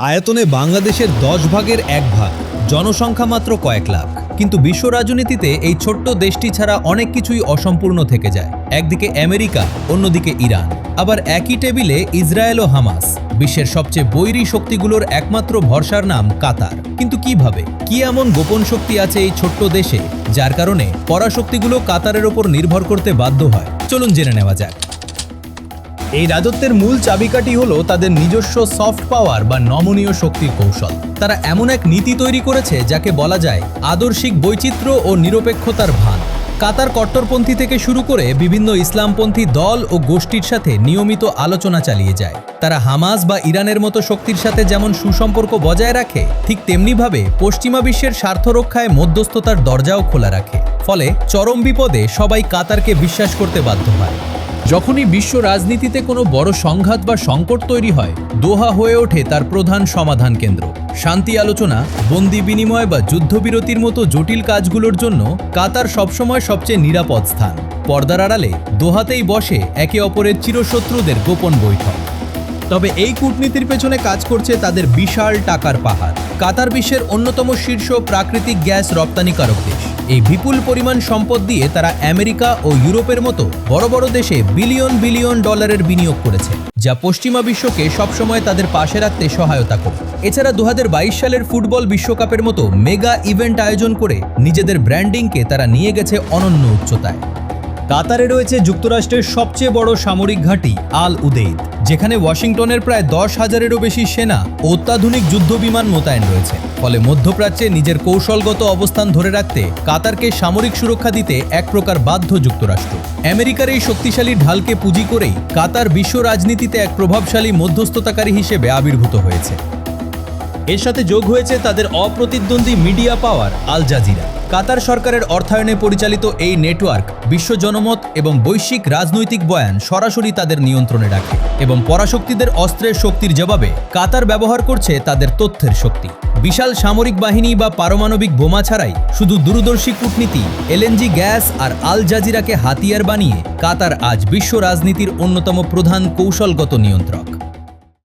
আয়তনে বাংলাদেশের ১০ ভাগের ১ ভাগ, জনসংখ্যা মাত্র কয়েক লাখ। কিন্তু বিশ্ব রাজনীতিতে এই ছোট্ট দেশটি ছাড়া অনেক কিছুই অসম্পূর্ণ থেকে যায়। একদিকে আমেরিকা, অন্যদিকে ইরান, আবার একই টেবিলে ইসরায়েল ও হামাস। বিশ্বের সবচেয়ে বৈরী শক্তিগুলোর একমাত্র ভরসার নাম কাতার। কিন্তু কিভাবে, কি এমন গোপন শক্তি আছে এই ছোট্ট দেশে, যার কারণে পরাশক্তিগুলো কাতারের ওপর নির্ভর করতে বাধ্য হয়? চলুন জেনে নেওয়া যাক। এই রাজত্বের মূল চাবিকাঠি হলো তাদের নিজস্ব সফট পাওয়ার বা নমনীয় শক্তির কৌশল। তারা এমন এক নীতি তৈরি করেছে যাকে বলা যায় আদর্শিক বৈচিত্র্য ও নিরপেক্ষতার ভান। কাতার কট্টরপন্থী থেকে শুরু করে বিভিন্ন ইসলামপন্থী দল ও গোষ্ঠীর সাথে নিয়মিত আলোচনা চালিয়ে যায়। তারা হামাস বা ইরানের মতো শক্তির সাথে যেমন সুসম্পর্ক বজায় রাখে, ঠিক তেমনিভাবে পশ্চিমা বিশ্বের স্বার্থ রক্ষায় মধ্যস্থতার দরজাও খোলা রাখে। ফলে চরম বিপদে সবাই কাতারকে বিশ্বাস করতে বাধ্য হয়। যখনই বিশ্ব রাজনীতিতে কোনো বড় সংঘাত বা সংকট তৈরি হয়, দোহা হয়ে ওঠে তার প্রধান সমাধান কেন্দ্র। শান্তি আলোচনা, বন্দি বিনিময় বা যুদ্ধবিরতির মতো জটিল কাজগুলোর জন্য কাতার সবসময় সবচেয়ে নিরাপদ স্থান। পর্দার আড়ালে দোহাতেই বসে একে অপরের চিরশত্রুদের গোপন বৈঠক। তবে এই কূটনীতির পেছনে কাজ করছে তাদের বিশাল টাকার পাহাড়। কাতার বিশ্বের অন্যতম শীর্ষ প্রাকৃতিক গ্যাস রপ্তানিকারক দেশ। এই বিপুল পরিমাণ সম্পদ দিয়ে তারা আমেরিকা ও ইউরোপের মতো বড় বড় দেশে বিলিয়ন বিলিয়ন ডলারের বিনিয়োগ করেছে, যা পশ্চিমা বিশ্বকে সবসময় তাদের পাশে রাখতে সহায়তা করে। এছাড়া 2022 সালের ফুটবল বিশ্বকাপের মতো মেগা ইভেন্ট আয়োজন করে নিজেদের ব্র্যান্ডিংকে তারা নিয়ে গেছে অনন্য উচ্চতায়। কাতারে রয়েছে যুক্তরাষ্ট্রের সবচেয়ে বড় সামরিক ঘাঁটি আল উদেইদ, যেখানে ওয়াশিংটনের প্রায় 10,000-এরও বেশি সেনা ও অত্যাধুনিক যুদ্ধবিমান মোতায়েন রয়েছে। ফলে মধ্যপ্রাচ্যে নিজের কৌশলগত অবস্থান ধরে রাখতে কাতারকে সামরিক সুরক্ষা দিতে এক প্রকার বাধ্য যুক্তরাষ্ট্র। আমেরিকার এই শক্তিশালী ঢালকে পুঁজি করেই কাতার বিশ্ব রাজনীতিতে এক প্রভাবশালী মধ্যস্থতাকারী হিসেবে আবির্ভূত হয়েছে। এর সাথে যোগ হয়েছে তাদের অপ্রতিদ্বন্দ্বী মিডিয়া পাওয়ার আল জাজিরা। কাতার সরকারের অর্থায়নে পরিচালিত এই নেটওয়ার্ক বিশ্ব জনমত এবং বৈশ্বিক রাজনৈতিক বয়ান সরাসরি তাদের নিয়ন্ত্রণে রাখে, এবং পরাশক্তিদের অস্ত্রের শক্তির জবাবে কাতার ব্যবহার করছে তাদের তথ্যের শক্তি। বিশাল সামরিক বাহিনী বা পারমাণবিক বোমা ছাড়াই শুধু দূরদর্শী কূটনীতি, এলএনজি গ্যাস আর আল জাজিরাকে হাতিয়ার বানিয়ে কাতার আজ বিশ্ব রাজনীতির অন্যতম প্রধান কৌশলগত নিয়ন্ত্রক।